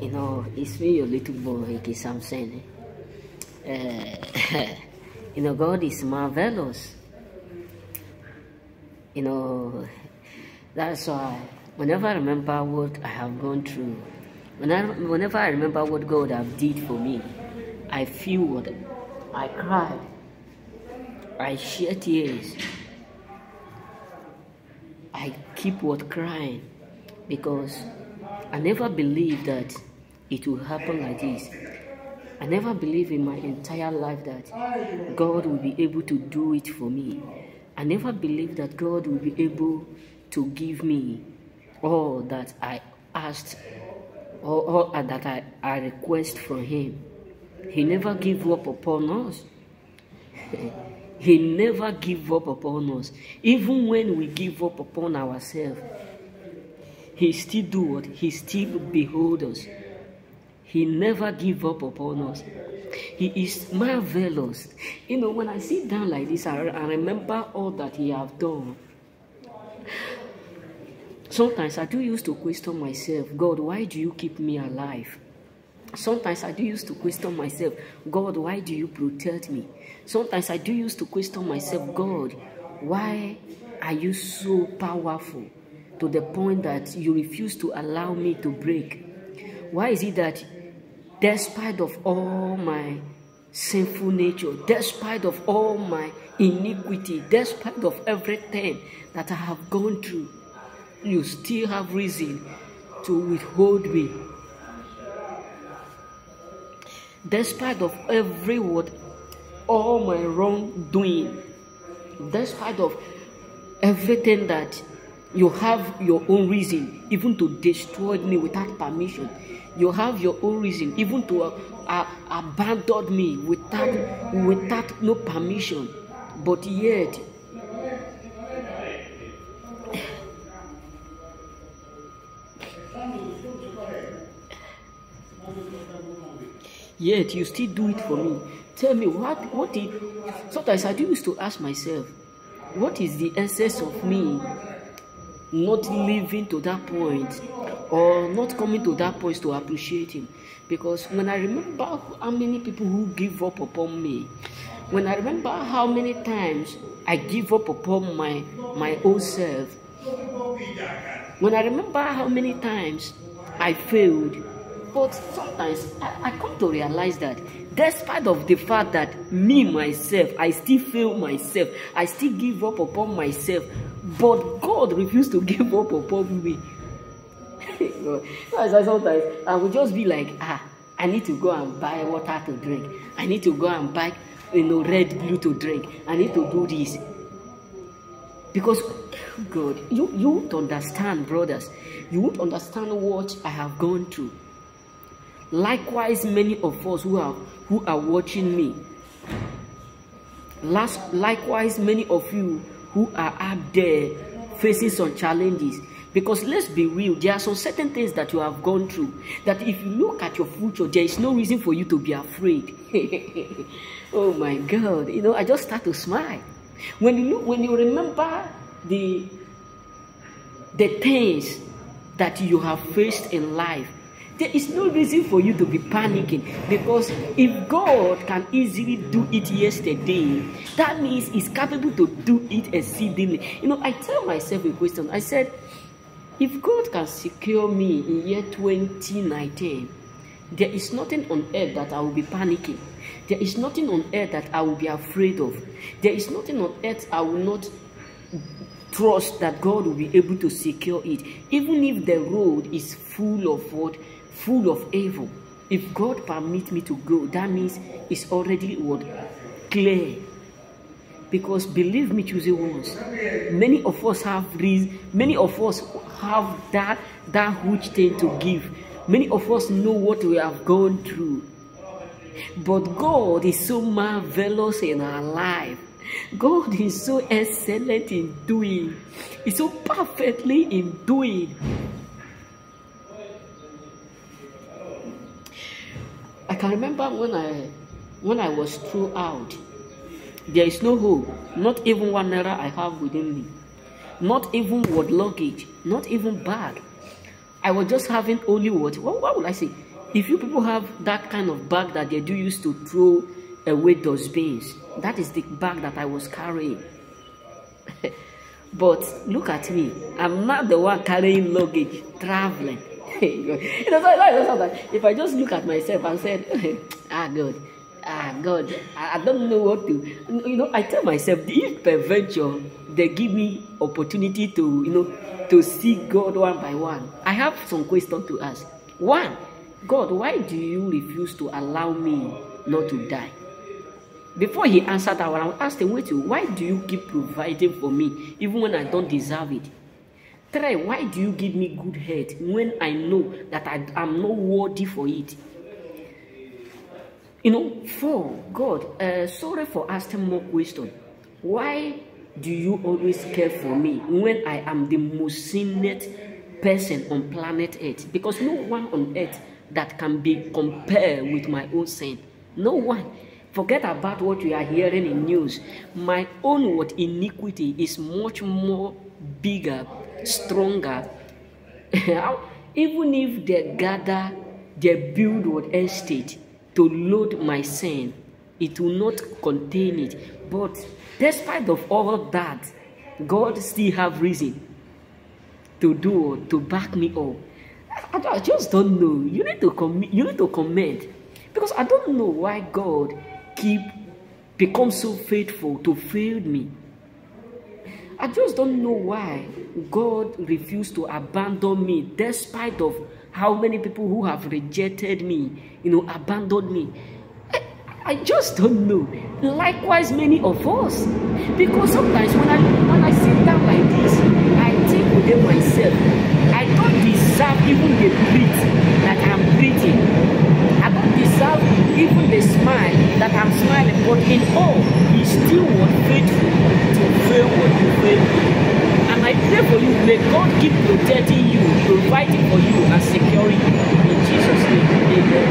It's me, your little boy, Ike Samson. God is marvelous. That's why whenever I remember what I have gone through, whenever I remember what God have did for me, I feel what I cry, I shed tears, I keep crying, because I never believed that it will happen like this. I never believed in my entire life that God will be able to do it for me. I never believed that God will be able to give me all that I asked, or all that I request from Him. He never gave up upon us. He never give up upon us. Even when we give up upon ourselves, He still do what? He still behold us. He never give up upon us. He is marvelous. When I sit down like this, I remember all that He have done. Sometimes I do used to question myself, God, why do you keep me alive? Sometimes I do used to question myself, God, why do you protect me? Sometimes I do used to question myself, God, why are you so powerful to the point that you refuse to allow me to break? Why is it that despite of all my sinful nature, despite of all my iniquity, despite of everything that I have gone through, you still have reason to withhold me? Despite of all my wrongdoing, despite of everything that you have your own reason even to destroy me without permission. You have your own reason even to abandon me without no permission. But yet you still do it for me. Tell me what is. Sometimes I do used to ask myself, what is the essence of me not living to that point, or not coming to that point to appreciate Him? Because when I remember how many people who give up upon me, when I remember how many times I give up upon my own self, when I remember how many times I failed, but sometimes I come to realize that despite of the fact that me, myself, I still fail myself, I still give up upon myself, but God refused to give up upon me. Sometimes I would just be like, I need to go and buy water to drink. I need to go and buy Red Blue to drink. I need to do this. Because God, you won't understand, brothers. You won't understand what I have gone through. Likewise, many of us who are watching me. Likewise, many of you who are out there facing some challenges. Because let's be real, there are some certain things that you have gone through that if you look at your future, there is no reason for you to be afraid. Oh my God, I just start to smile. When you remember the things that you have faced in life, there is no reason for you to be panicking, because if God can easily do it yesterday, that means He's capable to do it exceedingly. I tell myself a question. I said, if God can secure me in year 2019, there is nothing on earth that I will be panicking. There is nothing on earth that I will be afraid of. There is nothing on earth I will not trust that God will be able to secure it. Even if the road is full of what? Full of evil. If God permits me to go, that means it's already what? Clear. Because believe me, choosy ones, many of us have reason, many of us have that huge thing to give. Many of us know what we have gone through. But God is so marvelous in our life. God is so excellent in doing. He's so perfectly in doing. I can remember when I was thrown out. There is no hope. Not even one naira I have within me. Not even word luggage. Not even bag. I was just having only what will I say? If you people have that kind of bag that they do used to throw away dustbins, that is the bag that I was carrying. But look at me, I'm not the one carrying luggage, traveling. If I just look at myself and said, God, I don't know what to, I tell myself, if peradventure they give me opportunity to, to see God one by one, I have some questions to ask. One, God, why do you refuse to allow me not to die? Before he answered that one, I asked him, wait, why do you keep providing for me even when I don't deserve it? 3, why do you give me good health when I know that I'm not worthy for it? 4, God, sorry for asking more questions. Why do you always care for me when I am the most sinned person on planet Earth? Because no one on earth that can be compared with my own sin. No one. Forget about what we are hearing in news. My own iniquity is much more bigger, stronger. Even if they gather, they build estate to load my sin, it will not contain it. But despite of all that, God still have reason to do, to back me up. I just don't know. You need to comment, because I don't know why God become so faithful to fail me. I just don't know why God refused to abandon me despite of how many people who have rejected me, abandoned me. I just don't know. Likewise, many of us. Because sometimes when I sit down like this, I think within myself, I don't deserve even the breath that I'm breathing. I don't deserve even the smile that I'm smiling. But in all, He still was faithful to fail what you fail. And I pray for you, may God keep protecting you, providing for you, and securing you. In Jesus' name, amen.